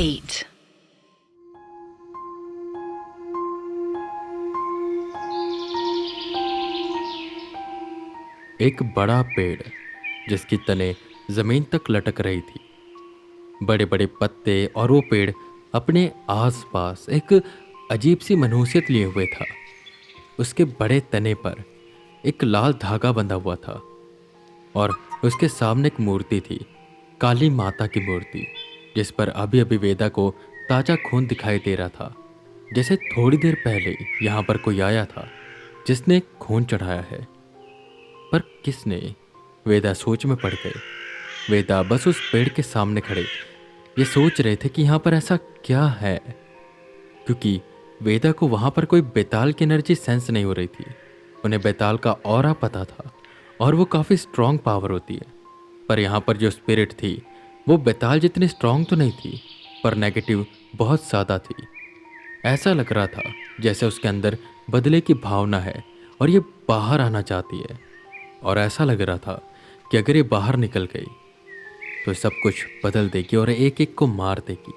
8. एक बड़ा पेड़ जिसकी तने जमीन तक लटक रही थी। बड़े बड़े पत्ते और वो पेड़ अपने आसपास एक अजीब सी मनहूसियत लिए हुए था। उसके बड़े तने पर एक लाल धागा बंधा हुआ था और उसके सामने एक मूर्ति थी, काली माता की मूर्ति, जिस पर अभी अभी वेदा को ताजा खून दिखाई दे रहा था। जैसे थोड़ी देर पहले यहाँ पर कोई आया था जिसने खून चढ़ाया है। पर किसने? वेदा सोच में पड़ गए। वेदा बस उस पेड़ के सामने खड़े ये सोच रहे थे कि यहाँ पर ऐसा क्या है, क्योंकि वेदा को वहां पर कोई बेताल की एनर्जी सेंस नहीं हो रही थी। उन्हें बेताल का ऑरा पता था और वो काफी स्ट्रांग पावर होती है, पर यहाँ पर जो स्पिरिट थी वो बेताल जितनी स्ट्रांग तो नहीं थी, पर नेगेटिव बहुत ज़्यादा थी। ऐसा लग रहा था जैसे उसके अंदर बदले की भावना है और ये बाहर आना चाहती है। और ऐसा लग रहा था कि अगर ये बाहर निकल गई तो सब कुछ बदल देगी और एक एक को मार देगी।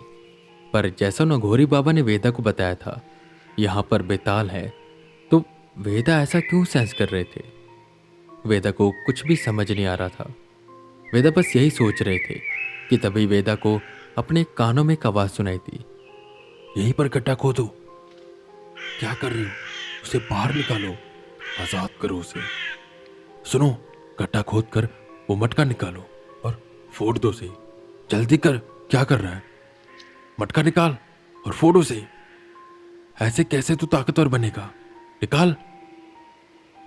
पर जैसा उन अघोरी बाबा ने वेदा को बताया था यहाँ पर बेताल है, तो वेदा ऐसा क्यों सेंस कर रहे थे? वेदा को कुछ भी समझ नहीं आ रहा था। वेदा बस यही सोच रहे थे कि तभी वेदा को अपने कानों में एक आवाज सुनाई दी। यहीं पर गड्ढा खोदो। क्या कर रही हो? उसे बाहर निकालो, आजाद करो उसे। सुनो, गड्ढा खोद कर वो मटका निकालो और फोड़ दो उसे। जल्दी कर, क्या कर रहा है? मटका निकाल और फोड़ उसे। ऐसे कैसे तू ताकतवर बनेगा? निकाल।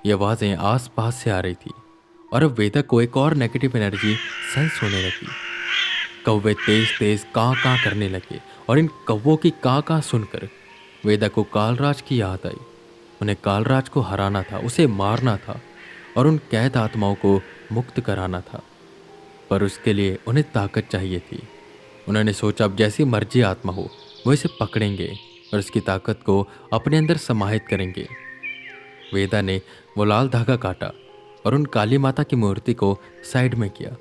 ये आवाजें आस पास से आ रही थी और अब वेदा को एक और नेगेटिव एनर्जी सेंस होने लगी। कौवे तेज तेज कां कां करने लगे और इन कौवों की कां कां सुनकर वेदा को कालराज की याद आई। उन्हें कालराज को हराना था, उसे मारना था और उन कैद आत्माओं को मुक्त कराना था। पर उसके लिए उन्हें ताकत चाहिए थी। उन्होंने सोचा अब जैसी मर्जी आत्मा हो वो इसे पकड़ेंगे और इसकी ताकत को अपने अंदर समाहित करेंगे। वेदा ने वो लाल धागा काटा और उन काली माता की मूर्ति को साइड में किया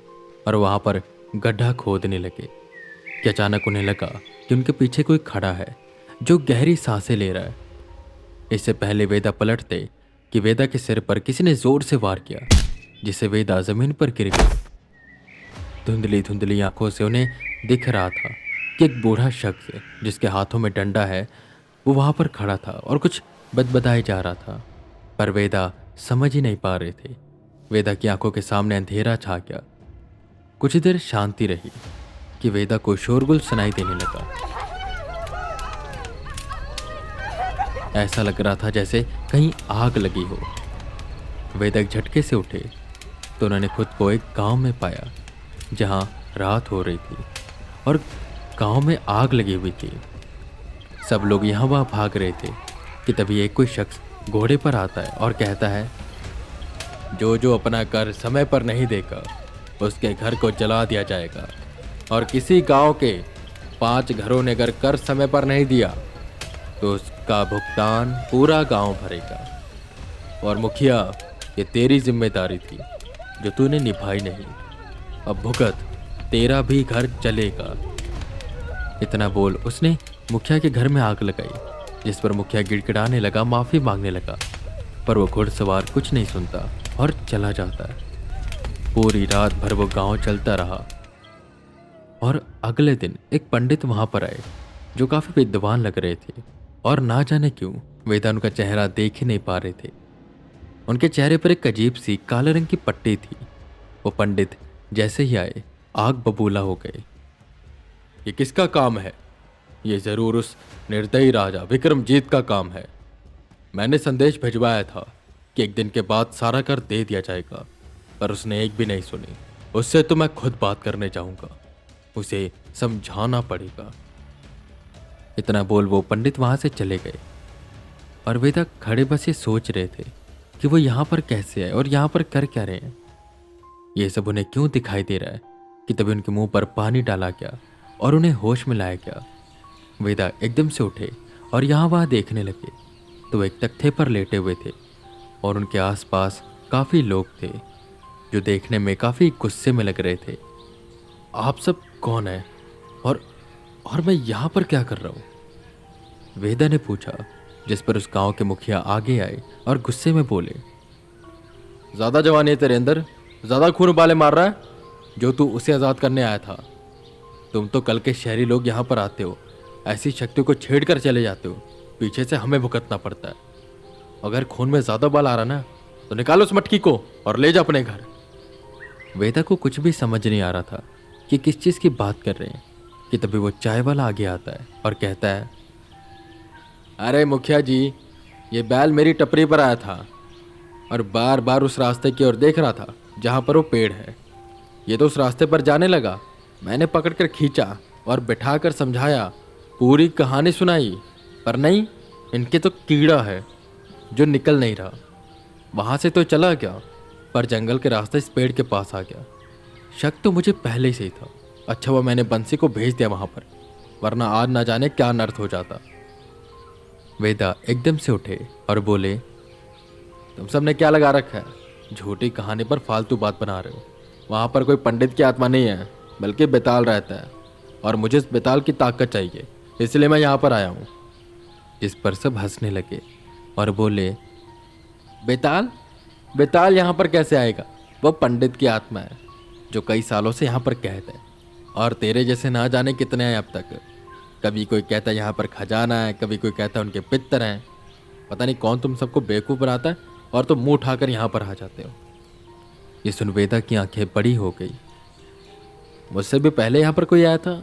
और वहां पर गड्ढा खोदने लगे कि अचानक उन्हें लगा कि उनके पीछे कोई खड़ा है जो गहरी सांसें ले रहा है। इससे पहले वेदा पलटते कि वेदा के सिर पर किसी ने जोर से वार किया, जिससे वेदा जमीन पर गिर गई। धुंधली धुंधली आंखों से उन्हें दिख रहा था कि एक बूढ़ा शख्स जिसके हाथों में डंडा है वो वहां पर खड़ा था और कुछ बदबदाए जा रहा था। पर वेदा समझ ही नहीं पा रहे थे। वेदा की आंखों के सामने अंधेरा छा गया। कुछ देर शांति रही कि वेदा को शोरगुल सुनाई देने लगा। ऐसा लग रहा था जैसे कहीं आग लगी हो। वेदा एक झटके से उठे तो उन्होंने खुद को एक गांव में पाया जहां रात हो रही थी और गांव में आग लगी हुई थी। सब लोग यहाँ वहाँ भाग रहे थे कि तभी एक कोई शख्स घोड़े पर आता है और कहता है, जो जो अपना कर समय पर नहीं देगा उसके घर को जला दिया जाएगा, और किसी गांव के 5 घरों ने अगर कर समय पर नहीं दिया तो उसका भुगतान पूरा गांव भरेगा। और मुखिया, ये तेरी जिम्मेदारी थी जो तूने निभाई नहीं, अब भुगत, तेरा भी घर जलेगा। इतना बोल उसने मुखिया के घर में आग लगाई, जिस पर मुखिया गिड़गिड़ाने लगा, माफी मांगने लगा। पर वो घुड़सवार कुछ नहीं सुनता और चला जाता है। पूरी रात भर वो गांव चलता रहा और अगले दिन एक पंडित वहां पर आए जो काफी विद्वान लग रहे थे, और ना जाने क्यों वेदा उनका चेहरा देख ही नहीं पा रहे थे। उनके चेहरे पर एक अजीब सी काले रंग की पट्टी थी। वो पंडित जैसे ही आए आग बबूला हो गए। ये किसका काम है? ये जरूर उस निर्दयी राजा विक्रमजीत का काम है। मैंने संदेश भिजवाया था कि एक दिन के बाद सारा कर दे दिया जाएगा, पर उसने एक भी नहीं सुनी। उससे तो मैं खुद बात करने जाऊंगा, उसे समझाना पड़ेगा। इतना बोल वो पंडित वहां से चले गए और वेदा खड़े बस ये सोच रहे थे कि वो यहाँ पर कैसे आए और यहाँ पर कर क्या रहे हैं। ये सब उन्हें क्यों दिखाई दे रहा है कि तभी उनके मुंह पर पानी डाला गया और उन्हें होश में लाया गया। वेदा एकदम से उठे और यहाँ वहाँ देखने लगे तो एक तख्ते पर लेटे हुए थे और उनके आसपास काफ़ी लोग थे जो देखने में काफ़ी गुस्से में लग रहे थे। आप सब कौन है और और मैं यहाँ पर क्या कर रहा हूँ? वेदा ने पूछा, जिस पर उस गांव के मुखिया आगे आए और गुस्से में बोले, ज़्यादा जवानी है तेरे अंदर, ज़्यादा खून उबाले मार रहा है। जो तू उसे आज़ाद करने आया था। तुम तो कल के शहरी लोग यहाँ पर आते हो, ऐसी शक्तियों को छेड़ कर चले जाते हो, पीछे से हमें भुगतना पड़ता है। अगर खून में ज़्यादा उबाल आ रहा ना, तो निकालो उस मटकी को और ले जा अपने घर। वेदा को कुछ भी समझ नहीं आ रहा था कि किस चीज़ की बात कर रहे हैं कि तभी वो चाय वाला आगे आता है और कहता है, अरे मुखिया जी, ये बैल मेरी टपरी पर आया था और बार बार उस रास्ते की ओर देख रहा था जहाँ पर वो पेड़ है। ये तो उस रास्ते पर जाने लगा। मैंने पकड़कर खींचा और बिठाकर समझाया, पूरी कहानी सुनाई, पर नहीं, इनके तो कीड़ा है जो निकल नहीं रहा। वहाँ से तो चला गया, पर जंगल के रास्ते इस पेड़ के पास आ गया। शक तो मुझे पहले से ही था। अच्छा हुआ मैंने बंसी को भेज दिया वहाँ पर, वरना आज ना जाने क्या अनर्थ हो जाता। वेदा एकदम से उठे और बोले, तुम सब ने क्या लगा रखा है? झूठी कहानी पर फालतू बात बना रहे हो। वहाँ पर कोई पंडित की आत्मा नहीं है, बल्कि बेताल रहता है, और मुझे इस बेताल की ताकत चाहिए, इसलिए मैं यहाँ पर आया हूँ। जिस पर सब हंसने लगे और बोले, बेताल? बेताल यहाँ पर कैसे आएगा? वह पंडित की आत्मा है जो कई सालों से यहाँ पर कैद है, और तेरे जैसे ना जाने कितने हैं अब तक। कभी कोई कहता है यहाँ पर खजाना है, कभी कोई कहता है उनके पितर हैं। पता नहीं कौन तुम सबको बेवकूफ़ बनाता है, और तुम मुंह उठाकर यहाँ पर आ जाते हो। ये सुन वेदा की आंखें बड़ी हो गई। मुझसे भी पहले यहाँ पर कोई आया था?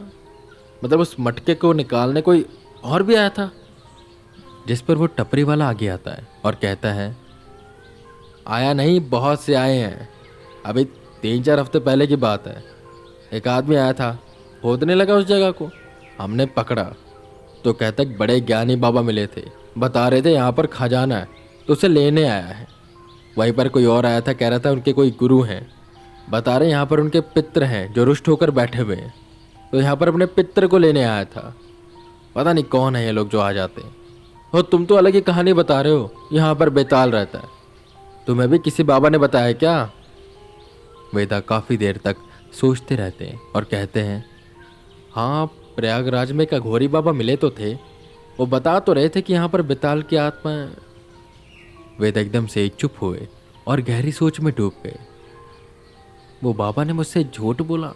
मतलब उस मटके को निकालने कोई और भी आया था? जिस पर वो टपरी वाला आगे आता है और कहता है, आया नहीं, बहुत से आए हैं। अभी 3-4 हफ्ते पहले की बात है। एक आदमी आया था, खोदने लगा उस जगह को। हमने पकड़ा तो कहता एक बड़े ज्ञानी बाबा मिले थे, बता रहे थे यहाँ पर खजाना है, तो उसे लेने आया है। वहीं पर कोई और आया था, कह रहा था उनके कोई गुरु हैं, बता रहे यहाँ पर उनके पितर हैं जो रुष्ट होकर बैठे हुए हैं, तो यहाँ पर अपने पितर को लेने आया था। पता नहीं कौन है ये लोग जो आ जाते हैं। और तुम तो अलग ही कहानी बता रहे हो, यहाँ पर बेताल रहता है। तुम्हें भी किसी बाबा ने बताया क्या? वेदा काफ़ी देर तक सोचते रहते हैं और कहते हैं, हाँ, प्रयागराज में एक अघोरी बाबा मिले तो थे, वो बता तो रहे थे कि यहाँ पर बेताल की आत्मा है। वेदा एकदम से चुप हुए और गहरी सोच में डूब गए। वो बाबा ने मुझसे झूठ बोला?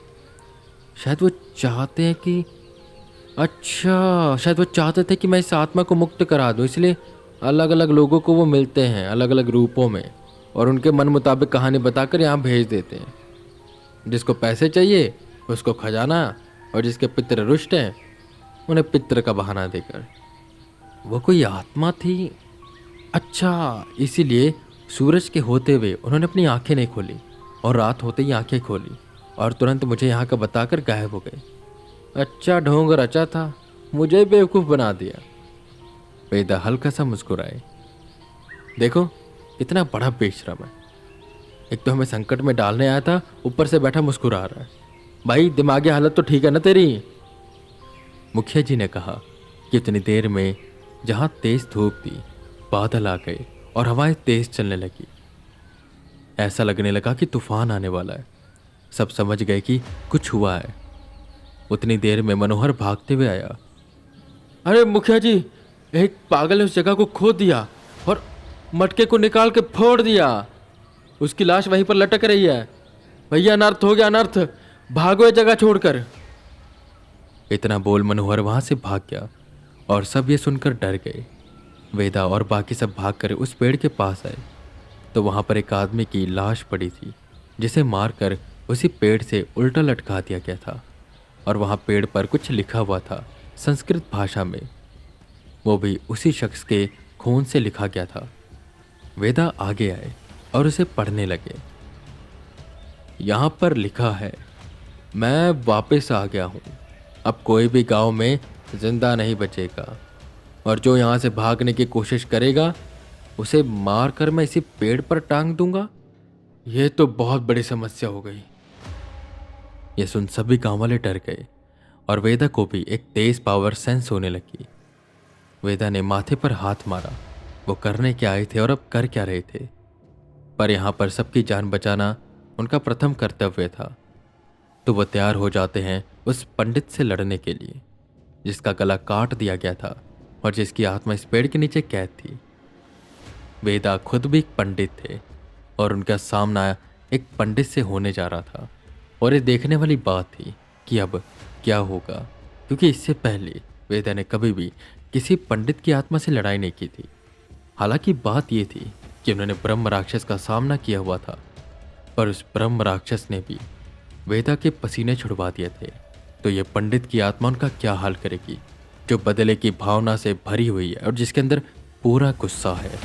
शायद वो चाहते हैं कि शायद वो चाहते थे कि मैं इस आत्मा को मुक्त करा दूं, इसलिए अलग अलग लोगों को वो मिलते हैं अलग अलग रूपों में, और उनके मन मुताबिक कहानी बताकर यहाँ भेज देते हैं। जिसको पैसे चाहिए उसको खजाना, और जिसके पितर रुष्ट हैं उन्हें पितर का बहाना देकर। वो कोई आत्मा थी? अच्छा, इसीलिए सूरज के होते हुए उन्होंने अपनी आंखें नहीं खोली, और रात होते ही आंखें खोली और तुरंत मुझे यहाँ का बताकर गायब हो गए। अच्छा ढोंग रचा था, मुझे बेवकूफ़ बना दिया। वेदा हल्का सा मुस्कुराए। देखो, इतना बड़ा बेशरम है। एक तो हमें संकट में डालने आया था, ऊपर से बैठा मुस्कुरा रहा है। भाई, दिमागी हालत तो ठीक है ना तेरी? मुखिया जी ने कहा कि इतनी देर में जहाँ तेज धूप थी, बादल आ गए और हवाएं तेज चलने लगी। ऐसा लगने लगा कि तूफान आने वाला है। सब समझ गए कि कुछ हुआ है। उतनी देर में मनोहर भागते हुए आया। अरे मुखिया जी, एक पागल ने उस जगह को खोद दिया और मटके को निकाल के फोड़ दिया। उसकी लाश वहीं पर लटक रही है। भैया, अनर्थ हो गया, अनर्थ, भागो ये जगह छोड़कर। इतना बोल मनोहर वहां से भाग गया और सब ये सुनकर डर गए। वेदा और बाकी सब भागकर उस पेड़ के पास आए तो वहां पर एक आदमी की लाश पड़ी थी, जिसे मारकर उसी पेड़ से उल्टा लटका दिया गया था, और वहां पेड़ पर कुछ लिखा हुआ था संस्कृत भाषा में। वो भी उसी शख्स के खून से लिखा गया था। वेदा आगे आए और उसे पढ़ने लगे। यहाँ पर लिखा है, मैं वापस आ गया हूँ। अब कोई भी गांव में जिंदा नहीं बचेगा, और जो यहाँ से भागने की कोशिश करेगा उसे मार कर मैं इसी पेड़ पर टांग दूंगा। यह तो बहुत बड़ी समस्या हो गई। यह सुन सभी गांव वाले डर गए और वेदा को भी एक तेज पावर सेंस होने लगी। वेदा ने माथे पर हाथ मारा। वो करने क्या आए थे और अब कर क्या रहे थे? पर यहाँ पर सबकी जान बचाना उनका प्रथम कर्तव्य था, तो वो तैयार हो जाते हैं उस पंडित से लड़ने के लिए। जिसका गला काट दिया गया था और जिसकी आत्मा इस पेड़ के नीचे कैद थी। वेदा खुद भी एक पंडित थे और उनका सामना एक पंडित से होने जा रहा था। और ये देखने वाली बात थी कि अब क्या होगा, क्योंकि इससे पहले वेदा ने कभी भी किसी पंडित की आत्मा से लड़ाई नहीं की थी। हालांकि बात यह थी कि उन्होंने ब्रह्म राक्षस का सामना किया हुआ था, पर उस ब्रह्म राक्षस ने भी वेदा के पसीने छुड़वा दिए थे। तो ये पंडित की आत्मा उनका क्या हाल करेगी, जो बदले की भावना से भरी हुई है और जिसके अंदर पूरा गुस्सा है।